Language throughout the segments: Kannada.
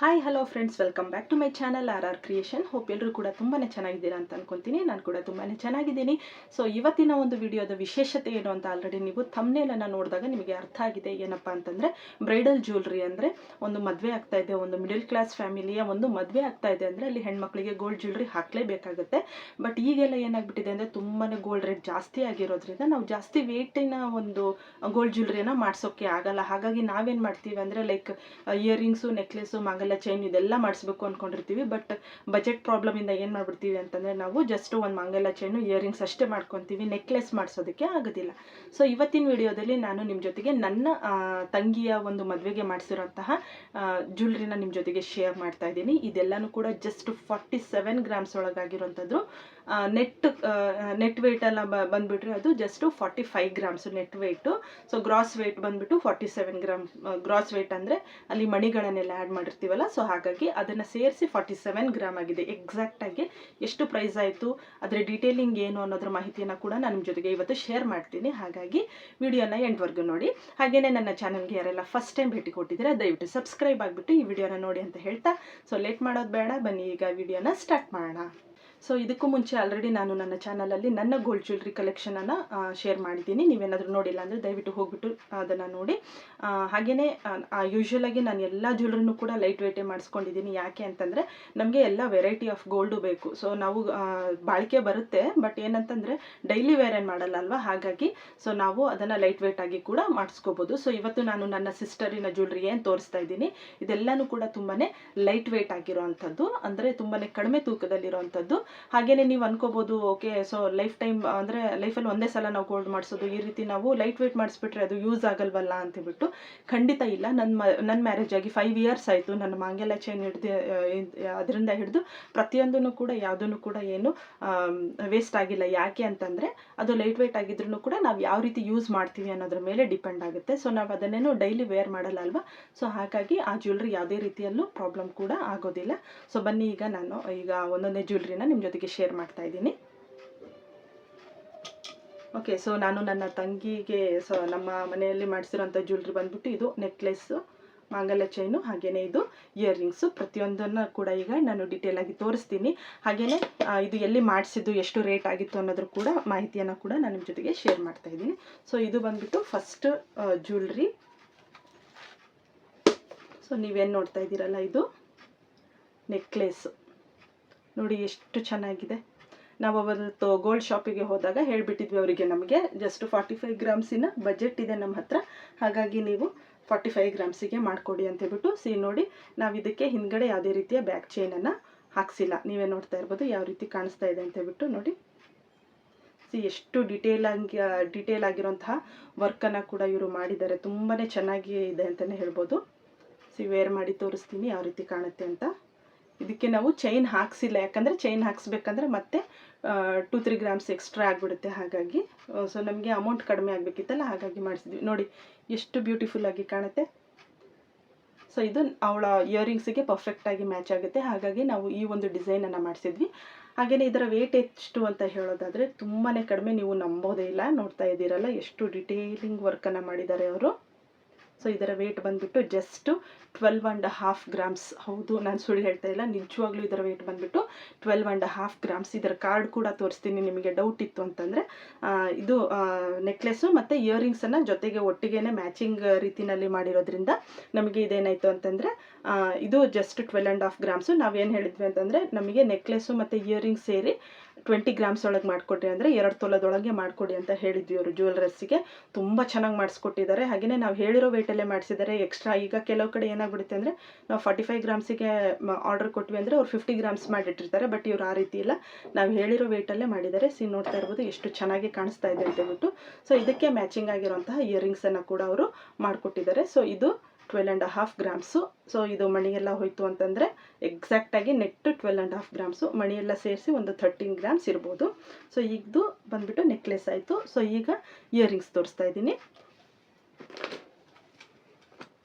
Hi hello friends, welcome back to my channel R R creation. Hope ಎಲ್ಲರೂ ಕೂಡ ತುಂಬಾ ಚೆನ್ನಾಗಿದ್ದೀರಾ ಅಂತ ಅನ್ಕೊತೀನಿ. ನಾನು ಕೂಡ ತುಂಬಾ ಚೆನ್ನಾಗಿದ್ದೀನಿ. ಸೊ ಇವತ್ತಿನ ಒಂದು ವಿಡಿಯೋದ ವಿಶೇಷತೆ ಏನು ಅಂತ ಆಲ್ರೆಡಿ ನೀವು ಥಂಬ್ನೇಲನ್ನು ನೋಡಿದಾಗ ನಿಮಗೆ ಅರ್ಥ ಆಗಿದೆ. ಏನಪ್ಪ ಅಂತಂದರೆ, ಬ್ರೈಡಲ್ ಜ್ಯುವೆಲ್ರಿ ಅಂದರೆ ಒಂದು ಮದುವೆ ಆಗ್ತಾ ಇದೆ, ಒಂದು ಮಿಡಲ್ ಕ್ಲಾಸ್ ಫ್ಯಾಮಿಲಿಯ ಒಂದು ಮದುವೆ ಆಗ್ತಾ ಇದೆ ಅಂದರೆ ಅಲ್ಲಿ ಹೆಣ್ಮಕ್ಳಿಗೆ ಗೋಲ್ಡ್ ಜ್ಯುವೆಲ್ರಿ ಹಾಕಲೇಬೇಕಾಗುತ್ತೆ. ಬಟ್ ಈಗೆಲ್ಲ ಏನಾಗ್ಬಿಟ್ಟಿದೆ ಅಂದರೆ ತುಂಬಾ ಗೋಲ್ಡ್ ರೇಟ್ ಜಾಸ್ತಿ ಆಗಿರೋದ್ರಿಂದ ನಾವು ಜಾಸ್ತಿ ವೇಟಿನ ಒಂದು ಗೋಲ್ಡ್ ಜ್ಯುವೆಲ್ರಿಯನ್ನು ಮಾಡಿಸೋಕ್ಕೆ ಆಗಲ್ಲ. ಹಾಗಾಗಿ ನಾವೇನು ಮಾಡ್ತೀವಿ ಅಂದರೆ ಲೈಕ್ ಇಯರಿಂಗ್ಸು, ನೆಕ್ಲೆಸು, ಮಾಂಗಲ್ಯ ಚೈನ್ ಇದೆಲ್ಲ ಮಾಡಿಸ್ಬೇಕು ಅಂದ್ಕೊಂಡಿರ್ತೀವಿ. ಬಟ್ ಬಜೆಟ್ ಪ್ರಾಬ್ಲಮಿಂದ ಏನು ಮಾಡ್ಬಿಡ್ತೀವಿ ಅಂತಂದರೆ ನಾವು ಜಸ್ಟ್ ಒಂದು ಮಾಂಗಲ್ಯ ಚೈನು, ಇಯರಿಂಗ್ಸ್ ಅಷ್ಟೇ ಮಾಡ್ಕೊತೀವಿ, ನೆಕ್ಲೆಸ್ ಮಾಡಿಸೋದಕ್ಕೆ ಆಗೋದಿಲ್ಲ. ಸೊ ಇವತ್ತಿನ ವಿಡಿಯೋದಲ್ಲಿ ನಾನು ನಿಮ್ಮ ಜೊತೆಗೆ ನನ್ನ ತಂಗಿಯ ಒಂದು ಮದುವೆಗೆ ಮಾಡಿಸಿರೋಂತಹ ಜ್ಯುವೆಲ್ರಿನ ನಿಮ್ಮ ಜೊತೆಗೆ ಶೇರ್ ಮಾಡ್ತಾ ಇದ್ದೀನಿ. ಇದೆಲ್ಲನೂ ಕೂಡ ಜಸ್ಟ್ 47 ಗ್ರಾಮ್ಸ್ ಒಳಗಾಗಿರೋಂಥದ್ದು. ನೆಟ್ ವೆಯ್ಟ್ ಎಲ್ಲ ಬಂದುಬಿಟ್ರೆ ಅದು just 45 grams net weight. So gross weight ಬಂದುಬಿಟ್ಟು 47 ಗ್ರಾಮ್. ಗ್ರಾಸ್ ವೆಯ್ಟ್ ಅಂದರೆ ಅಲ್ಲಿ ಮಣಿಗಳನ್ನೆಲ್ಲ ಆ್ಯಡ್ ಮಾಡಿರ್ತೀವಲ್ಲ, ಸೊ ಹಾಗಾಗಿ ಅದನ್ನು ಸೇರಿಸಿ 47 ಗ್ರಾಮ್ ಆಗಿದೆ. ಎಕ್ಸಾಕ್ಟಾಗಿ ಎಷ್ಟು ಪ್ರೈಸ್ ಆಯಿತು, ಅದರ ಡೀಟೇಲಿಂಗ್ ಏನು ಅನ್ನೋದ್ರ ಮಾಹಿತಿಯನ್ನು ಕೂಡ ನಾನು ನಿಮ್ಮ ಜೊತೆಗೆ ಇವತ್ತು ಶೇರ್ ಮಾಡ್ತೀನಿ. ಹಾಗಾಗಿ ವಿಡಿಯೋನ ಎಂಡ್ವರೆಗೂ ನೋಡಿ. ಹಾಗೆಯೇ ನನ್ನ ಚಾನಲ್ಗೆ ಯಾರೆಲ್ಲ ಫಸ್ಟ್ ಟೈಮ್ ಭೇಟಿ ಕೊಟ್ಟಿದ್ದೀರಾ ದಯವಿಟ್ಟು ಸಬ್ಸ್ಕ್ರೈಬ್ ಆಗಿಬಿಟ್ಟು ಈ ವಿಡಿಯೋನ ನೋಡಿ ಅಂತ ಹೇಳ್ತಾ, ಸೊ ಲೇಟ್ ಮಾಡೋದು ಬೇಡ, ಬನ್ನಿ ಈಗ ವಿಡಿಯೋನ ಸ್ಟಾರ್ಟ್ ಮಾಡೋಣ. ಸೊ ಇದಕ್ಕೂ ಮುಂಚೆ ಆಲ್ರೆಡಿ ನಾನು ನನ್ನ ಚಾನಲಲ್ಲಿ ನನ್ನ ಗೋಲ್ಡ್ ಜ್ಯುವೆಲ್ರಿ ಕಲೆಕ್ಷನನ್ನು ಶೇರ್ ಮಾಡಿದ್ದೀನಿ. ನೀವೇನಾದರೂ ನೋಡಿಲ್ಲ ಅಂದರೆ ದಯವಿಟ್ಟು ಹೋಗ್ಬಿಟ್ಟು ಅದನ್ನು ನೋಡಿ. ಹಾಗೆಯೇ ಯೂಶ್ವಲಾಗಿ ನಾನು ಎಲ್ಲ ಜ್ಯುವೆಲ್ರಿನೂ ಕೂಡ ಲೈಟ್ ವೆಯ್ಟೇ ಮಾಡಿಸ್ಕೊಂಡಿದ್ದೀನಿ. ಯಾಕೆ ಅಂತಂದರೆ ನಮಗೆ ಎಲ್ಲ ವೆರೈಟಿ ಆಫ್ ಗೋಲ್ಡು ಬೇಕು. ಸೊ ನಾವು ಬಾಳಿಕೆ ಬರುತ್ತೆ, ಬಟ್ ಏನಂತಂದರೆ ಡೈಲಿ ವೇರ್ ಏನು ಮಾಡಲ್ಲ ಅಲ್ವಾ, ಹಾಗಾಗಿ ಸೊ ನಾವು ಅದನ್ನು ಲೈಟ್ ವೆಯ್ಟ್ ಆಗಿ ಕೂಡ ಮಾಡಿಸ್ಕೋಬೋದು. ಸೊ ಇವತ್ತು ನಾನು ನನ್ನ ಸಿಸ್ಟರಿನ ಜ್ಯುವೆಲ್ರಿ ಏನು ತೋರಿಸ್ತಾ ಇದ್ದೀನಿ, ಇದೆಲ್ಲನೂ ಕೂಡ ತುಂಬಾ ಲೈಟ್ ವೆಯ್ಟ್ ಆಗಿರೋ ಅಂಥದ್ದು, ಅಂದರೆ ತುಂಬಾ ಕಡಿಮೆ ತೂಕದಲ್ಲಿರೋವಂಥದ್ದು. ಹಾಗೆಯೇ ನೀವು ಅನ್ಕೋಬೋದು, ಓಕೆ ಸೊ ಲೈಫ್ ಟೈಮ್ ಅಂದರೆ ಲೈಫಲ್ಲಿ ಒಂದೇ ಸಲ ನಾವು ಗೋಲ್ಡ್ ಮಾಡಿಸೋದು, ಈ ರೀತಿ ನಾವು ಲೈಟ್ ವೆಯ್ಟ್ ಮಾಡಿಸ್ಬಿಟ್ರೆ ಅದು ಯೂಸ್ ಆಗಲ್ವಲ್ಲ ಅಂತೇಳ್ಬಿಟ್ಟು. ಖಂಡಿತ ಇಲ್ಲ. ನನ್ನ ಮ್ಯಾರೇಜ್ ಆಗಿ 5 ಇಯರ್ಸ್ ಆಯಿತು. ನನ್ನ ಮಾಂಗಲ್ಯ ಚೈನ್ ಹಿಡಿದು ಅದರಿಂದ ಹಿಡಿದು ಪ್ರತಿಯೊಂದೂ ಕೂಡ ಯಾವುದೂ ಕೂಡ ಏನು ವೇಸ್ಟ್ ಆಗಿಲ್ಲ. ಯಾಕೆ ಅಂತಂದರೆ ಅದು ಲೈಟ್ ವೆಯ್ಟ್ ಆಗಿದ್ರೂ ಕೂಡ ನಾವು ಯಾವ ರೀತಿ ಯೂಸ್ ಮಾಡ್ತೀವಿ ಅನ್ನೋದ್ರ ಮೇಲೆ ಡಿಪೆಂಡ್ ಆಗುತ್ತೆ. ಸೊ ನಾವು ಅದನ್ನೇನು ಡೈಲಿ ವೇರ್ ಮಾಡಲ್ಲ ಅಲ್ವಾ, ಸೊ ಹಾಗಾಗಿ ಆ ಜ್ಯುವೆಲ್ರಿ ಯಾವುದೇ ರೀತಿಯಲ್ಲೂ ಪ್ರಾಬ್ಲಮ್ ಕೂಡ ಆಗೋದಿಲ್ಲ. ಸೊ ಬನ್ನಿ ಈಗ ನಾನು ಒಂದೊಂದೇ ಜ್ಯುವೆಲ್ರಿನ ನಿಮ್ಮ ಜೊತೆಗೆ ಶೇರ್ ಮಾಡ್ತಾ ಇದ್ದೀನಿ. ಓಕೆ, ಸೊ ನಾನು ನನ್ನ ತಂಗಿಗೆ ನಮ್ಮ ಮನೆಯಲ್ಲಿ ಮಾಡಿಸಿರೋಂಥ ಜ್ಯುವೆಲ್ರಿ ಬಂದ್ಬಿಟ್ಟು ಇದು ನೆಕ್ಲೆಸ್ಸು, ಮಾಂಗಲ್ಯ ಚೈನು, ಹಾಗೆಯೇ ಇದು ಇಯರಿಂಗ್ಸು. ಪ್ರತಿಯೊಂದನ್ನು ಕೂಡ ಈಗ ನಾನು ಡೀಟೇಲಾಗಿ ತೋರಿಸ್ತೀನಿ. ಹಾಗೆಯೇ ಇದು ಎಲ್ಲಿ ಮಾಡಿಸಿದ್ದು, ಎಷ್ಟು ರೇಟ್ ಆಗಿತ್ತು ಅನ್ನೋದ್ರ ಕೂಡ ಮಾಹಿತಿಯನ್ನು ಕೂಡ ನಾನು ನಿಮ್ಮ ಜೊತೆಗೆ ಶೇರ್ ಮಾಡ್ತಾ ಇದ್ದೀನಿ. ಸೊ ಇದು ಬಂದ್ಬಿಟ್ಟು ಫಸ್ಟ್ ಜ್ಯುವೆಲ್ರಿ. ಸೊ ನೀವೇನು ನೋಡ್ತಾ ಇದ್ದೀರಲ್ಲ, ಇದು ನೆಕ್ಲೆಸ್ಸು ನೋಡಿ ಎಷ್ಟು ಚೆನ್ನಾಗಿದೆ. ನಾವು ಅವತ್ತು ಗೋಲ್ಡ್ ಶಾಪಿಗೆ ಹೋದಾಗ ಹೇಳಿಬಿಟ್ಟಿದ್ವಿ ಅವರಿಗೆ, ನಮಗೆ ಜಸ್ಟ್ 45 ಗ್ರಾಮ್ಸಿನ ಬಜೆಟ್ ಇದೆ ನಮ್ಮ ಹತ್ರ, ಹಾಗಾಗಿ ನೀವು 45 ಗ್ರಾಮ್ಸಿಗೆ ಮಾಡಿಕೊಡಿ ಅಂತೇಳ್ಬಿಟ್ಟು. ನೋಡಿ, ನಾವು ಇದಕ್ಕೆ ಹಿಂದ್ಗಡೆ ಯಾವುದೇ ರೀತಿಯ ಬ್ಯಾಕ್ ಚೈನನ್ನು ಹಾಕ್ಸಿಲ್ಲ. ನೀವೇ ನೋಡ್ತಾ ಇರ್ಬೋದು ಯಾವ ರೀತಿ ಕಾಣಿಸ್ತಾ ಇದೆ ಅಂತೇಳ್ಬಿಟ್ಟು. ನೋಡಿ ಎಷ್ಟು ಡೀಟೇಲ್ ಆಗಿರೋಂತಹ ವರ್ಕನ್ನು ಕೂಡ ಇವರು ಮಾಡಿದ್ದಾರೆ. ತುಂಬಾ ಚೆನ್ನಾಗಿ ಇದೆ ಅಂತಲೇ ಹೇಳ್ಬೋದು. ವೇರ್ ಮಾಡಿ ತೋರಿಸ್ತೀನಿ ಯಾವ ರೀತಿ ಕಾಣುತ್ತೆ ಅಂತ. ಇದಕ್ಕೆ ನಾವು ಚೈನ್ ಹಾಕ್ಸಿಲ್ಲ, ಯಾಕಂದರೆ ಚೈನ್ ಹಾಕ್ಸ್ಬೇಕಂದ್ರೆ ಮತ್ತೆ 2-3 ಗ್ರಾಮ್ಸ್ ಎಕ್ಸ್ಟ್ರಾ ಆಗಿಬಿಡುತ್ತೆ. ಹಾಗಾಗಿ ಸೊ ನಮಗೆ ಅಮೌಂಟ್ ಕಡಿಮೆ ಆಗಬೇಕಿತ್ತಲ್ಲ, ಹಾಗಾಗಿ ಮಾಡಿಸಿದ್ವಿ. ನೋಡಿ ಎಷ್ಟು ಬ್ಯೂಟಿಫುಲ್ಲಾಗಿ ಕಾಣುತ್ತೆ. ಸೊ ಇದು ಅವಳ ಇಯರಿಂಗ್ಸಿಗೆ ಪರ್ಫೆಕ್ಟಾಗಿ ಮ್ಯಾಚ್ ಆಗುತ್ತೆ, ಹಾಗಾಗಿ ನಾವು ಈ ಒಂದು ಡಿಸೈನನ್ನು ಮಾಡಿಸಿದ್ವಿ. ಹಾಗೆಯೇ ಇದರ ವೇಟ್ ಎಷ್ಟು ಅಂತ ಹೇಳೋದಾದರೆ ತುಂಬಾ ಕಡಿಮೆ, ನೀವು ನಂಬೋದೇ ಇಲ್ಲ. ನೋಡ್ತಾ ಇದ್ದೀರಲ್ಲ ಎಷ್ಟು ಡಿಟೇಲಿಂಗ್ ವರ್ಕನ್ನು ಮಾಡಿದ್ದಾರೆ ಅವರು. ಸೊ ಇದರ ವೇಟ್ ಬಂದುಬಿಟ್ಟು ಜಸ್ಟ್ 12.5 ಗ್ರಾಮ್ಸ್. ಹೌದು, ನಾನು ಸುಳ್ಳು ಹೇಳ್ತಾ ಇಲ್ಲ, ನಿಜವಾಗ್ಲೂ ಇದರ ವೇಟ್ ಬಂದುಬಿಟ್ಟು 12.5 ಗ್ರಾಮ್ಸ್. ಇದರ ಕಾರ್ಡ್ ಕೂಡ ತೋರಿಸ್ತೀನಿ ನಿಮಗೆ ಡೌಟ್ ಇತ್ತು ಅಂತಂದರೆ. ಇದು ನೆಕ್ಲೆಸ್ಸು ಮತ್ತು ಇಯರಿಂಗ್ಸನ್ನು ಜೊತೆಗೆ ಒಟ್ಟಿಗೆ ಮ್ಯಾಚಿಂಗ್ ರೀತಿಯಲ್ಲಿ ಮಾಡಿರೋದ್ರಿಂದ ನಮಗೆ ಇದೇನಾಯಿತು ಅಂತಂದರೆ ಇದು ಜಸ್ಟ್ 12.5 ಗ್ರಾಮ್ಸು. ನಾವೇನು ಹೇಳಿದ್ವಿ ಅಂತಂದರೆ ನಮಗೆ ನೆಕ್ಲೆಸ್ಸು ಮತ್ತು ಇಯರಿಂಗ್ಸ್ ಸೇರಿ 20 ಗ್ರಾಮ್ಸ್ ಒಳಗೆ ಮಾಡಿಕೊಡ್ರಿ, ಅಂದರೆ 2 ತೊಲದೊಳಗೆ ಮಾಡಿಕೊಡಿ ಅಂತ ಹೇಳಿದ್ವಿ ಅವರು ಜ್ಯುವೆಲ್ಲರ್ಸಿಗೆ. ತುಂಬ ಚೆನ್ನಾಗಿ ಮಾಡಿಸ್ಕೊಟ್ಟಿದ್ದಾರೆ. ಹಾಗೆಯೇ ನಾವು ಹೇಳಿರೋ ವೇಟಲ್ಲೇ ಮಾಡಿಸಿದ್ದಾರೆ. ಎಕ್ಸ್ಟ್ರಾ ಈಗ ಕೆಲವು ಕಡೆ ಏನಾಗ್ಬಿಡುತ್ತೆ ಅಂದರೆ ನಾವು 45 ಗ್ರಾಮ್ಸಿಗೆ ಆರ್ಡರ್ ಕೊಟ್ವಿ ಅಂದರೆ ಅವ್ರು 50 ಗ್ರಾಮ್ಸ್ ಮಾಡಿಟ್ಟಿರ್ತಾರೆ. ಬಟ್ ಇವ್ರು ಆ ರೀತಿ ಇಲ್ಲ, ನಾವು ಹೇಳಿರೋ ವೇಟಲ್ಲೇ ಮಾಡಿದ್ದಾರೆ. ನೋಡ್ತಾ ಇರ್ಬೋದು ಎಷ್ಟು ಚೆನ್ನಾಗಿ ಕಾಣಿಸ್ತಾ ಇದೆ ಅಂತೇಳ್ಬಿಟ್ಟು. ಸೊ ಇದಕ್ಕೆ ಮ್ಯಾಚಿಂಗ್ ಆಗಿರೋಂತಹ ಇಯರಿಂಗ್ಸನ್ನು ಕೂಡ ಅವರು ಮಾಡಿಕೊಟ್ಟಿದ್ದಾರೆ. ಸೊ ಇದು 12.5 ಗ್ರಾಮ್ಸು. ಸೊ ಇದು ಮಣಿಯೆಲ್ಲ ಹೋಯಿತು ಅಂತಂದರೆ ಎಕ್ಸಾಕ್ಟಾಗಿ ನೆಟ್ 12.5 ಗ್ರಾಮ್ಸು. ಮಣಿಯೆಲ್ಲ ಸೇರಿಸಿ ಒಂದು 13 ಗ್ರಾಮ್ಸ್ ಇರ್ಬೋದು. ಸೊ ಇದು ಬಂದುಬಿಟ್ಟು ನೆಕ್ಲೆಸ್ ಆಯಿತು. ಸೊ ಈಗ ಇಯರಿಂಗ್ಸ್ ತೋರಿಸ್ತಾ ಇದ್ದೀನಿ.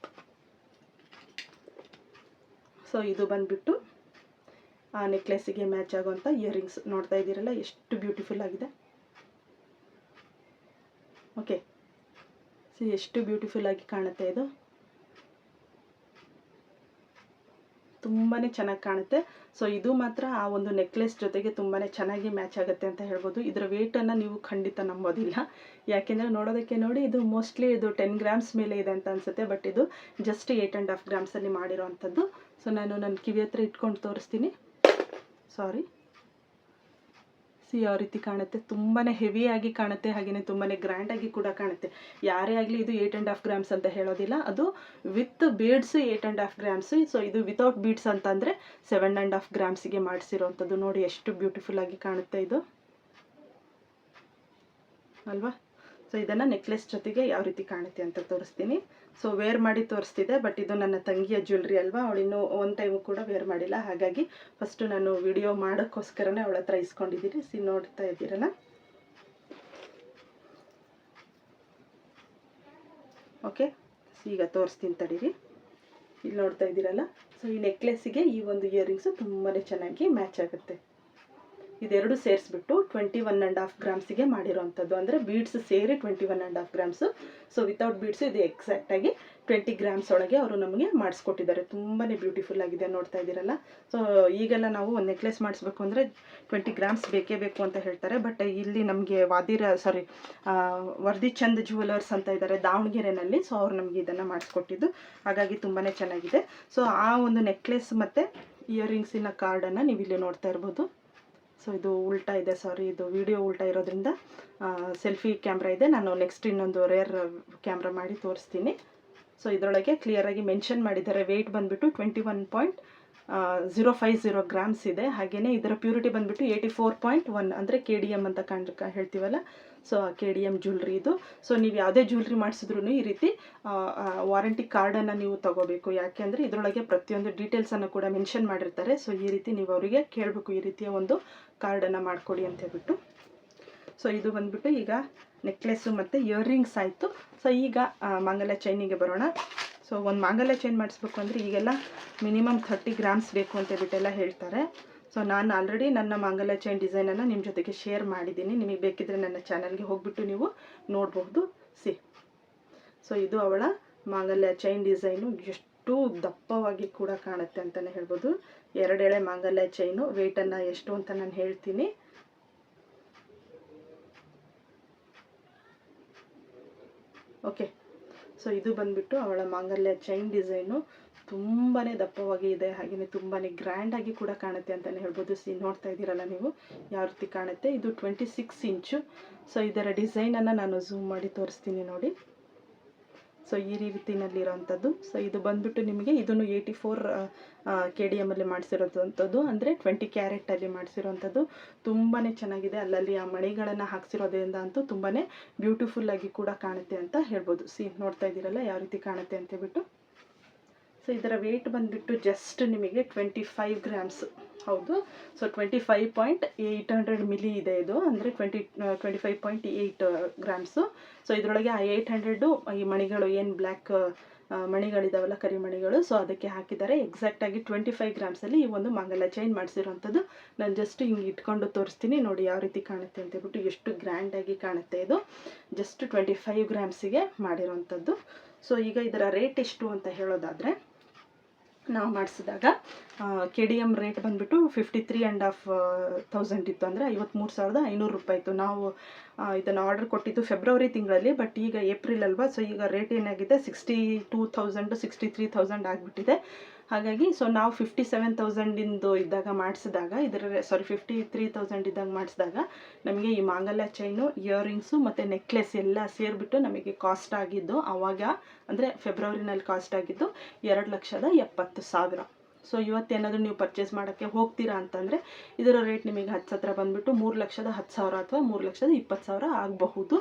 ಸೊ ಇದು ಬಂದುಬಿಟ್ಟು ಆ ನೆಕ್ಲೆಸ್ಸಿಗೆ ಮ್ಯಾಚ್ ಆಗುವಂಥ ಇಯರಿಂಗ್ಸ್. ನೋಡ್ತಾ ಇದ್ದೀರಲ್ಲ ಎಷ್ಟು ಬ್ಯೂಟಿಫುಲ್ ಆಗಿದೆ. ಓಕೆ, ಸೊ ಎಷ್ಟು ಬ್ಯೂಟಿಫುಲ್ಲಾಗಿ ಕಾಣುತ್ತೆ ಇದು. ತುಂಬಾ ಚೆನ್ನಾಗಿ ಕಾಣುತ್ತೆ. ಸೊ ಇದು ಮಾತ್ರ ಆ ಒಂದು ನೆಕ್ಲೆಸ್ ಜೊತೆಗೆ ತುಂಬಾ ಚೆನ್ನಾಗಿ ಮ್ಯಾಚ್ ಆಗುತ್ತೆ ಅಂತ ಹೇಳ್ಬೋದು. ಇದರ ವೇಟನ್ನು ನೀವು ಖಂಡಿತ ನಂಬೋದಿಲ್ಲ, ಯಾಕೆಂದರೆ ನೋಡೋದಕ್ಕೆ ನೋಡಿ ಇದು ಮೋಸ್ಟ್ಲಿ ಇದು 10 ಗ್ರಾಮ್ಸ್ ಮೇಲೆ ಇದೆ ಅಂತ ಅನಿಸುತ್ತೆ, ಬಟ್ ಇದು ಜಸ್ಟ್ 8.5 ಗ್ರಾಮ್ಸಲ್ಲಿ ಮಾಡಿರೋ ಅಂಥದ್ದು. ಸೊ ನಾನು ನನ್ನ ಕಿವಿ ಹತ್ರ ಇಟ್ಕೊಂಡು ತೋರಿಸ್ತೀನಿ. ಸಾರಿ, ಯಾವ ರೀತಿ ಕಾಣುತ್ತೆ, ತುಂಬಾ ಹೆವಿಯಾಗಿ ಕಾಣುತ್ತೆ, ಹಾಗೆಯೇ ತುಂಬಾ ಗ್ರ್ಯಾಂಡಾಗಿ ಕೂಡ ಕಾಣುತ್ತೆ. ಯಾರೇ ಆಗಲಿ ಇದು 8.5 ಗ್ರಾಮ್ಸ್ ಅಂತ ಹೇಳೋದಿಲ್ಲ, ಅದು ವಿತ್ ಬೀಡ್ಸ್ 8.5 ಗ್ರಾಮ್ಸ್. ಸೊ ಇದು ವಿತೌಟ್ ಬೀಡ್ಸ್ ಅಂತಂದರೆ 7.5 ಗ್ರಾಮ್ಸಿಗೆ ಮಾಡಿಸಿರೋವಂಥದ್ದು. ನೋಡಿ ಎಷ್ಟು ಬ್ಯೂಟಿಫುಲ್ ಆಗಿ ಕಾಣುತ್ತೆ ಇದು ಅಲ್ವಾ. ಸೊ ಇದನ್ನು ನೆಕ್ಲೆಸ್ ಜೊತೆಗೆ ಯಾವ ರೀತಿ ಕಾಣುತ್ತೆ ಅಂತ ತೋರಿಸ್ತೀನಿ. ಸೊ ವೇರ್ ಮಾಡಿ ತೋರಿಸ್ತಿದ್ದೆ, ಬಟ್ ಇದು ನನ್ನ ತಂಗಿಯ ಜ್ಯುವೆಲ್ರಿ ಅಲ್ವಾ, ಅವಳಿನ್ನೂ ಒಂದು ಟೈಮು ಕೂಡ ವೇರ್ ಮಾಡಿಲ್ಲ, ಹಾಗಾಗಿ ಫಸ್ಟು ನಾನು ವಿಡಿಯೋ ಮಾಡೋಕ್ಕೋಸ್ಕರನೇ ಅವಳ ಹತ್ರ ಇಸ್ಕೊಂಡಿದ್ದೀನಿ. ನೋಡ್ತಾ ಇದ್ದೀರಲ್ಲ, ಓಕೆ. ಈಗ ತೋರಿಸ್ತೀನಿ ತಡೀರಿ. ಇಲ್ಲಿ ನೋಡ್ತಾ ಇದ್ದೀರಲ್ಲ, ಸೊ ಈ ನೆಕ್ಲೆಸ್ಸಿಗೆ ಈ ಒಂದು ಇಯರಿಂಗ್ಸು ತುಂಬಾ ಚೆನ್ನಾಗಿ ಮ್ಯಾಚ್ ಆಗುತ್ತೆ. ಇದೆರಡು ಸೇರಿಸ್ಬಿಟ್ಟು 21.5 ಗ್ರಾಮ್ಸಿಗೆ ಮಾಡಿರೋವಂಥದ್ದು, ಅಂದರೆ ಬೀಡ್ಸ್ ಸೇರಿ 21.5 ಗ್ರಾಮ್ಸು. ಸೊ ವಿತೌಟ್ ಬೀಡ್ಸು ಇದು ಎಕ್ಸಾಕ್ಟಾಗಿ 20 ಗ್ರಾಮ್ಸ್ ಒಳಗೆ ಅವರು ನಮಗೆ ಮಾಡಿಸ್ಕೊಟ್ಟಿದ್ದಾರೆ. ತುಂಬಾ ಬ್ಯೂಟಿಫುಲ್ ಆಗಿದೆ, ನೋಡ್ತಾ ಇದ್ದೀರಲ್ಲ. ಸೊ ಈಗೆಲ್ಲ ನಾವು ಒಂದು ನೆಕ್ಲೆಸ್ ಮಾಡಿಸ್ಬೇಕು ಅಂದರೆ 20 ಗ್ರಾಮ್ಸ್ ಬೇಕೇ ಬೇಕು ಅಂತ ಹೇಳ್ತಾರೆ, ಬಟ್ ಇಲ್ಲಿ ನಮಗೆ ವರ್ದಿ ಚಂದ್ ಜ್ಯುವೆಲರ್ಸ್ ಅಂತ ಇದ್ದಾರೆ ದಾವಣಗೆರೆನಲ್ಲಿ. ಸೊ ಅವ್ರು ನಮಗೆ ಇದನ್ನು ಮಾಡಿಸ್ಕೊಟ್ಟಿದ್ದು, ಹಾಗಾಗಿ ತುಂಬಾ ಚೆನ್ನಾಗಿದೆ. ಸೊ ಆ ಒಂದು ನೆಕ್ಲೆಸ್ ಮತ್ತು ಇಯರಿಂಗ್ಸಿನ ಕಾರ್ಡನ್ನು ನೀವು ಇಲ್ಲಿ ನೋಡ್ತಾ ಇರ್ಬೋದು. ಸೊ ಇದು ಉಲ್ಟಾ ಇದೆ, ಸಾರಿ, ಇದು ವಿಡಿಯೋ ಉಲ್ಟಾ ಇರೋದ್ರಿಂದ ಸೆಲ್ಫಿ ಕ್ಯಾಮ್ರಾ ಇದೆ. ನಾನು ನೆಕ್ಸ್ಟ್ ಇನ್ನೊಂದು ರೇರ್ ಕ್ಯಾಮ್ರಾ ಮಾಡಿ ತೋರಿಸ್ತೀನಿ. ಸೊ ಇದರೊಳಗೆ ಕ್ಲಿಯರಾಗಿ ಮೆನ್ಷನ್ ಮಾಡಿದ್ದಾರೆ. ವೆಯ್ಟ್ ಬಂದುಬಿಟ್ಟು 21.050 ಗ್ರಾಮ್ಸ್ ಇದೆ. ಹಾಗೆಯೇ ಇದರ ಪ್ಯೂರಿಟಿ ಬಂದುಬಿಟ್ಟು 84.1, ಅಂದರೆ KDM ಅಂತ ಹೇಳ್ತೀವಲ್ಲ, ಸೊ KDM ಜ್ಯುವೆಲ್ರಿ ಇದು. ಸೊ ನೀವು ಯಾವುದೇ ಜ್ಯುವೆಲ್ರಿ ಮಾಡಿಸಿದ್ರೂ ಈ ರೀತಿ ವಾರಂಟಿ ಕಾರ್ಡನ್ನು ನೀವು ತಗೋಬೇಕು, ಯಾಕೆ ಅಂದರೆ ಇದರೊಳಗೆ ಪ್ರತಿಯೊಂದು ಡೀಟೇಲ್ಸನ್ನು ಕೂಡ ಮೆನ್ಷನ್ ಮಾಡಿರ್ತಾರೆ. ಸೊ ಈ ರೀತಿ ನೀವು ಅವರಿಗೆ ಕೇಳಬೇಕು, ಈ ರೀತಿಯ ಒಂದು ಕಾರ್ಡನ್ನು ಮಾಡಿಕೊಡಿ ಅಂತ ಹೇಳ್ಬಿಟ್ಟು. ಸೊ ಇದು ಬಂದುಬಿಟ್ಟು ಈಗ ನೆಕ್ಲೆಸ್ಸು ಮತ್ತು ಇಯರಿಂಗ್ಸ್ ಆಯಿತು. ಸೊ ಈಗ ಮಾಂಗಲ್ಯ ಚೈನಿಗೆ ಬರೋಣ. ಸೊ ಒಂದು ಮಾಂಗಲ್ಯ ಚೈನ್ ಮಾಡಿಸ್ಬೇಕು ಅಂದರೆ ಈಗೆಲ್ಲ ಮಿನಿಮಮ್ 30 ಗ್ರಾಮ್ಸ್ ಬೇಕು ಅಂತ ಹೇಳ್ಬಿಟ್ಟೆಲ್ಲ ಹೇಳ್ತಾರೆ. ಸೊ ನಾನು ಆಲ್ರೆಡಿ ನನ್ನ ಮಾಂಗಲ್ಯ ಚೈನ್ ಡಿಸೈನನ್ನು ನಿಮ್ಮ ಜೊತೆಗೆ ಶೇರ್ ಮಾಡಿದ್ದೀನಿ. ನಿಮಗೆ ಬೇಕಿದ್ದರೆ ನನ್ನ ಚಾನಲ್ಗೆ ಹೋಗಿಬಿಟ್ಟು ನೀವು ನೋಡಬಹುದು. ಸೊ ಇದು ಅವಳ ಮಾಂಗಲ್ಯ ಚೈನ್ ಡಿಸೈನು. ಎಷ್ಟು ದಪ್ಪವಾಗಿ ಕೂಡ ಕಾಣುತ್ತೆ ಅಂತಲೇ ಹೇಳ್ಬೋದು. 2 ಎಳೆ ಮಾಂಗಲ್ಯ ಚೈನು. ವೆಯ್ಟನ್ನು ಎಷ್ಟು ಅಂತ ನಾನು ಹೇಳ್ತೀನಿ. ಓಕೆ, ಸೊ ಇದು ಬಂದುಬಿಟ್ಟು ಅವಳ ಮಾಂಗಲ್ಯ ಚೈನ್ ಡಿಸೈನು. ತುಂಬಾ ದಪ್ಪವಾಗಿ ಇದೆ, ಹಾಗೆಯೇ ತುಂಬಾ ಗ್ರ್ಯಾಂಡಾಗಿ ಕೂಡ ಕಾಣುತ್ತೆ ಅಂತಲೇ ಹೇಳ್ಬೋದು. ನೋಡ್ತಾ ಇದ್ದೀರಲ್ಲ ನೀವು ಯಾವ ರೀತಿ ಕಾಣುತ್ತೆ. ಇದು 26 ಇಂಚು. ಸೊ ಇದರ ಡಿಸೈನನ್ನು ನಾನು ಝೂಮ್ ಮಾಡಿ ತೋರಿಸ್ತೀನಿ ನೋಡಿ. ಸೊ ಈ ರೀತಿನಲ್ಲಿರೋವಂಥದ್ದು. ಸೊ ಇದು ಬಂದುಬಿಟ್ಟು ನಿಮಗೆ ಇದನ್ನು 84 KDM ಅಲ್ಲಿ ಮಾಡಿಸಿರೋವಂಥದ್ದು, ಅಂದರೆ 20 ಕ್ಯಾರೆಟಲ್ಲಿ ಮಾಡಿಸಿರೋವಂಥದ್ದು. ತುಂಬಾ ಚೆನ್ನಾಗಿದೆ. ಅಲ್ಲಲ್ಲಿ ಆ ಮಣಿಗಳನ್ನು ಹಾಕ್ಸಿರೋದ್ರಿಂದ ಅಂತೂ ತುಂಬಾ ಬ್ಯೂಟಿಫುಲ್ಲಾಗಿ ಕೂಡ ಕಾಣುತ್ತೆ ಅಂತ ಹೇಳ್ಬೋದು. ನೋಡ್ತಾ ಇದ್ದೀರಲ್ಲ ಯಾವ ರೀತಿ ಕಾಣುತ್ತೆ ಅಂತೇಳ್ಬಿಟ್ಟು. ಸೊ ಇದರ ವೆಯ್ಟ್ ಬಂದುಬಿಟ್ಟು ಜಸ್ಟ್ ನಿಮಗೆ 25 ಗ್ರಾಮ್ಸ್. ಹೌದು, ಸೊ 25.800 ಮಿಲಿ ಇದೆ ಇದು, ಅಂದರೆ 25.8 ಗ್ರಾಮ್ಸು. ಸೊ ಇದರೊಳಗೆ ಆ 800 ಈ ಮಣಿಗಳು ಏನು ಬ್ಲ್ಯಾಕ್ ಮಣಿಗಳಿದಾವಲ್ಲ, ಕರಿಮಣಿಗಳು, ಸೊ ಅದಕ್ಕೆ ಹಾಕಿದ್ದಾರೆ. ಎಕ್ಸಾಕ್ಟಾಗಿ 25 ಗ್ರಾಮ್ಸಲ್ಲಿ ಈ ಒಂದು ಮಾಂಗಲ್ಯ ಚೈನ್ ಮಾಡಿಸಿರೋವಂಥದ್ದು. ನಾನು ಜಸ್ಟ್ ಹಿಂಗೆ ಇಟ್ಕೊಂಡು ತೋರಿಸ್ತೀನಿ ನೋಡಿ ಯಾವ ರೀತಿ ಕಾಣುತ್ತೆ ಅಂತೇಳ್ಬಿಟ್ಟು. ಎಷ್ಟು ಗ್ರ್ಯಾಂಡಾಗಿ ಕಾಣುತ್ತೆ ಇದು. ಜಸ್ಟ್ 25 ಗ್ರಾಮ್ಸಿಗೆ ಮಾಡಿರೋವಂಥದ್ದು. ಸೊ ಈಗ ಇದರ ರೇಟ್ ಎಷ್ಟು ಅಂತ ಹೇಳೋದಾದರೆ, ನಾವು ಮಾಡಿಸಿದಾಗ KDM ರೇಟ್ ಬಂದುಬಿಟ್ಟು 53,500 ಇತ್ತು, ಅಂದರೆ 53,500 ರೂಪಾಯಿ ಇತ್ತು. ನಾವು ಇದನ್ನು ಆರ್ಡರ್ ಕೊಟ್ಟಿದ್ದು ಫೆಬ್ರವರಿ ತಿಂಗಳಲ್ಲಿ, ಬಟ್ ಈಗ ಏಪ್ರಿಲ್ ಅಲ್ವಾ. ಸೊ ಈಗ ರೇಟ್ ಏನಾಗಿದೆ 62,000 63,000 ಆಗಿಬಿಟ್ಟಿದೆ. ಹಾಗಾಗಿ ಸೊ ನಾವು 57,000 ಇದ್ದಾಗ ಮಾಡಿಸಿದಾಗ, 53,000 ಇದ್ದಾಗ ಮಾಡಿಸಿದಾಗ ನಮಗೆ ಈ ಮಾಂಗಲ್ಯ ಚೈನು, ಇಯರಿಂಗ್ಸು ಮತ್ತು ನೆಕ್ಲೆಸ್ ಎಲ್ಲ ಸೇರಿಬಿಟ್ಟು ನಮಗೆ ಕಾಸ್ಟ್ ಆಗಿದ್ದು ಆವಾಗ, ಅಂದರೆ ಫೆಬ್ರವರಿನಲ್ಲಿ ಕಾಸ್ಟ್ ಆಗಿದ್ದು 2,70,000. ಸೊ ಇವತ್ತೇನಾದರೂ ನೀವು ಪರ್ಚೇಸ್ ಮಾಡೋಕ್ಕೆ ಹೋಗ್ತೀರಾ ಅಂತಂದರೆ ಇದರ ರೇಟ್ ನಿಮಗೆ ಹತ್ತಿರ ಬಂದುಬಿಟ್ಟು 3,10,000 ಅಥವಾ 3,20,000 ಆಗಬಹುದು.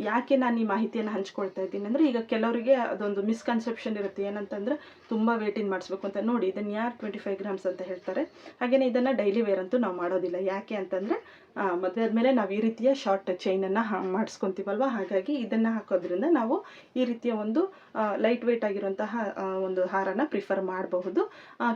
ಯಾಕೆ ನಾನು ಈ ಮಾಹಿತಿಯನ್ನು ಹಂಚ್ಕೊಳ್ತಾ ಇದ್ದೀನಿ ಅಂದರೆ, ಈಗ ಕೆಲವರಿಗೆ ಅದೊಂದು ಮಿಸ್ಕನ್ಸೆಪ್ಷನ್ ಇರುತ್ತೆ, ಏನಂತಂದರೆ ತುಂಬ ವೇಟಿಂಗ್ ಮಾಡಿಸ್ಬೇಕು ಅಂತ. ನೋಡಿ, ಇದನ್ನು ಯಾರು 25 ಗ್ರಾಮ್ಸ್ ಅಂತ ಹೇಳ್ತಾರೆ. ಹಾಗೆಯೇ ಇದನ್ನು ಡೈಲಿ ವೇರ್ ಅಂತೂ ನಾವು ಮಾಡೋದಿಲ್ಲ. ಯಾಕೆ ಅಂತಂದರೆ ಮದುವೆ ಆದಮೇಲೆ ನಾವು ಈ ರೀತಿಯ ಶಾರ್ಟ್ ಚೈನನ್ನು ಮಾಡಿಸ್ಕೊತೀವಲ್ವ, ಹಾಗಾಗಿ ಇದನ್ನು ಹಾಕೋದ್ರಿಂದ ನಾವು ಈ ರೀತಿಯ ಒಂದು ಲೈಟ್ ವೇಟ್ ಆಗಿರುವಂತಹ ಒಂದು ಹಾರನ ಪ್ರಿಫರ್ ಮಾಡಬಹುದು.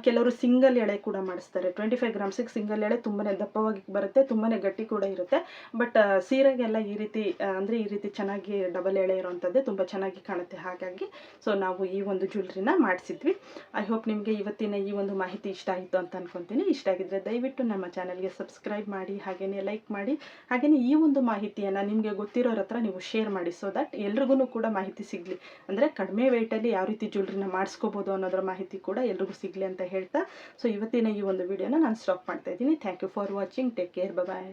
ಕೆಲವರು ಸಿಂಗಲ್ ಎಳೆ ಕೂಡ ಮಾಡಿಸ್ತಾರೆ. 25 ಗ್ರಾಮ್ಸಿಗೆ ಸಿಂಗಲ್ ಎಳೆ ತುಂಬಾ ದಪ್ಪವಾಗಿ ಬರುತ್ತೆ, ತುಂಬಾ ಗಟ್ಟಿ ಕೂಡ ಇರುತ್ತೆ. ಬಟ್ ಸೀರೆಗೆಲ್ಲ ಈ ರೀತಿ ಅಂದರೆ ಈ ರೀತಿ ಚೆನ್ನಾಗಿ ಡಬಲ್ ಎಳೆ ಇರೋವಂಥದ್ದೇ ತುಂಬ ಚೆನ್ನಾಗಿ ಕಾಣುತ್ತೆ. ಹಾಗಾಗಿ ಸೊ ನಾವು ಈ ಒಂದು ಜ್ಯುವೆಲ್ರಿನ ಮಾಡಿಸಿದ್ವಿ. ಐ ಹೋಪ್ ನಿಮಗೆ ಇವತ್ತಿನ ಈ ಒಂದು ಮಾಹಿತಿ ಇಷ್ಟ ಆಯಿತು ಅಂತ ಅನ್ಕೊತೀನಿ. ಇಷ್ಟ ಆಗಿದ್ದರೆ ದಯವಿಟ್ಟು ನಮ್ಮ ಚಾನಲ್ಗೆ ಸಬ್ಸ್ಕ್ರೈಬ್ ಮಾಡಿ, ಹಾಗೆಯೇ ಲೈಕ್ ಮಾಡಿ, ಹಾಗೆಯೇ ಈ ಒಂದು ಮಾಹಿತಿಯನ್ನು ನಿಮಗೆ ಗೊತ್ತಿರೋರ ಹತ್ರ ನೀವು ಶೇರ್ ಮಾಡಿ. ಸೊ ದಟ್ ಎಲ್ರಿಗೂ ಕೂಡ ಮಾಹಿತಿ ಸಿಗಲಿ, ಅಂದರೆ ಕಡಿಮೆ ವೆಯ್ಟಲ್ಲಿ ಯಾವ ರೀತಿ ಜ್ಯುವೆಲ್ರಿನ ಮಾಡಿಸ್ಕೋಬೋದು ಅನ್ನೋದರ ಮಾಹಿತಿ ಕೂಡ ಎಲ್ರಿಗೂ ಸಿಗಲಿ ಅಂತ ಹೇಳ್ತಾ ಸೊ ಇವತ್ತಿನ ಈ ಒಂದು ವಿಡಿಯೋನ ನಾನು ಸ್ಟಾಪ್ ಮಾಡ್ತಾ ಇದ್ದೀನಿ. Thank you for watching. Take care. Bye.